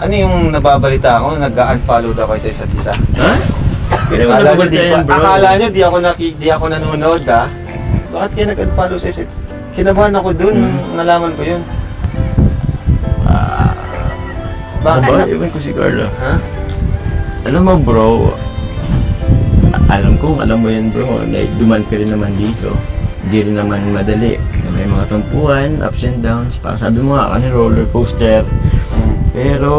Ano yung nababalita ako? Nag-unfollow daw kayo sa isa't isa. Ha? Kaya mo Akala nyo, nababalita yan, bro. akala nyo di ako nanonood ha? Bakit kayo nag-unfollow sa isa't isa? Kinabahan ako dun, nalaman ko yun. Bakit ba? Ano? Iwan ko si Carla. Ha? Alam mo, bro, alam mo yan, bro, like, duman ka rin naman dito. Hindi rin naman madali. May mga tumpuan, ups and downs. Parang sabi mo nga, roller coaster. Pero,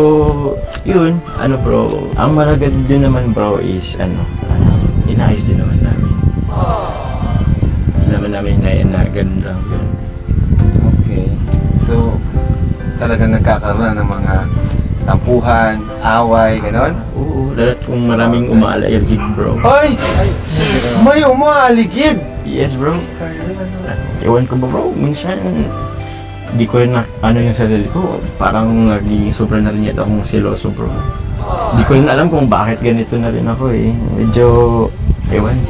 yun, bro, ang malaga din naman, bro, is, inayos din naman namin. Namin na ganun lang yun. Okay. So, talagang nagkakaroon ng mga tampuhan, away, gano'n? Oo, lahat kung maraming umaaligid, bro. Ay! May umaaligid! Yes, bro. Ewan ko ba, bro, minsan, di ko rin yung sarili ko, parang naging sobrang na rin yata akong siloso, bro. Di ko rin alam kung bakit ganito na rin ako eh. Medyo, ewan,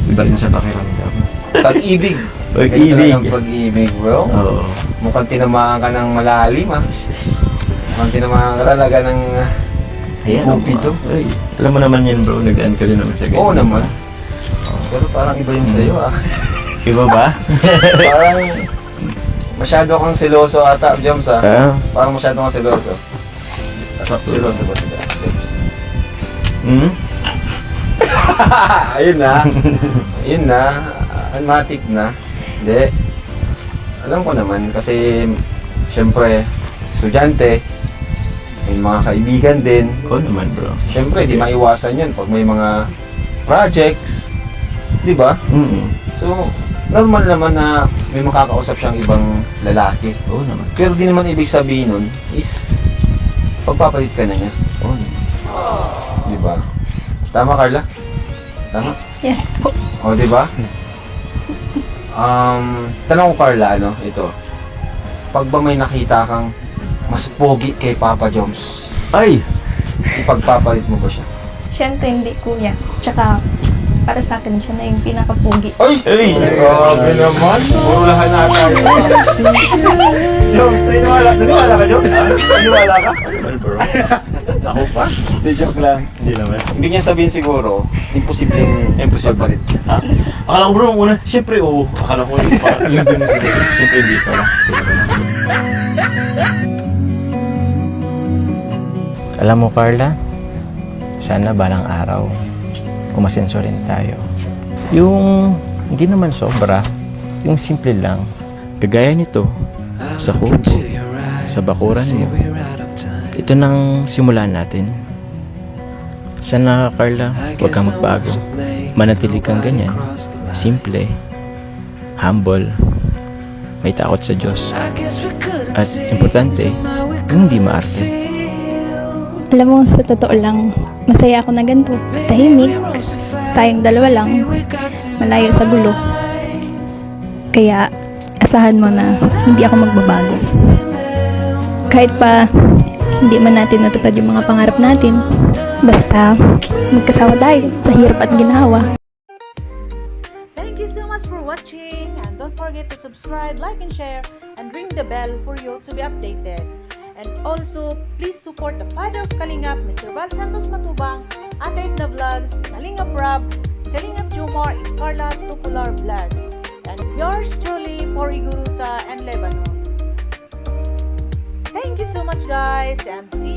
iba rin sa pakiramdam. Pag-ibig. Pag-ibig. Ganito lang pag-ibig, bro. Oo. Mukhang tinamaan ka ng malalim, ha? Mukhang tinamaan ka talaga ng Ayan, Cupido. Ay, alam mo naman yan, bro, nagdaan ka rin naman sa ganyan. Oo naman. Pero parang iba yung sa'yo, ah. Iba ba? Parang masyado kang seloso ata, James, ah. Ah? Parang masyado kang seloso. Seloso ba sila? Hmm? Ayun na. Ayun na. Matik na. Hindi. Alam ko naman kasi siyempre estudyante, may mga kaibigan din. Oo naman, bro. Siyempre, di maiwasan yun pag may mga projects. Di ba? So, normal naman na may makakausap siyang ibang lalaki. Oo naman. Pero di naman ibig sabihin nun is pagpapalit ka na niya. Oo naman. Di ba? Tama, Carla? Tama? Yes po. O, di ba? Tanong ko, Carla, ito. Pag ba may nakita kang mas pogi kay Papa Joms, Ay! ipagpapalit mo ba siya? Siyempre hindi kuya. Tsaka para sa akin siya na yung pinakapugi. Ay! Ay! Grabe naman! Puro lahat na tayo. Joms, naniwala ka, Joms? Naniwala ka? Well, bro. Ako pa? Hindi, joke lang. Hindi naman. Ibig niya sabihin siguro, imposibleng Imposible. pagpalit. Ha? Akala ko, bro, una, siyempre, oo. Akala ko yung dun na sila. Siyempre, hindi pala. Alam mo, Carla, sana balang araw, umasenso rin tayo. Yung, hindi naman sobra, yung simple lang, kagaya nito, sa kubo, sa bakuran mo. Ito nang simulan natin. Sana, Carla, huwag kang magbago. Manatili kang ganyan. Simple, humble, may takot sa Diyos. At importante, yung hindi maarte. Alam mo, sa totoo lang, masaya ako na ganito. Tahimik. Tayong dalawa lang. Malayo sa gulo. Kaya, asahan mo na hindi ako magbabago. Kahit pa, hindi man natin natupad yung mga pangarap natin. Basta, magkasama tayo sa hirap at ginawa. Thank you so much for watching, and don't forget to subscribe, like, and share, and ring the bell for you to be updated. And also, please support the father of Kalingap, Mr. Val Santos Matubang, Ate Edna Vlogs, Kalingap Rob, Kalingap Jomar, and Carla Tukular Vlogs. And yours truly, Pori Guruta and Lebanon. Thank you so much, guys, and see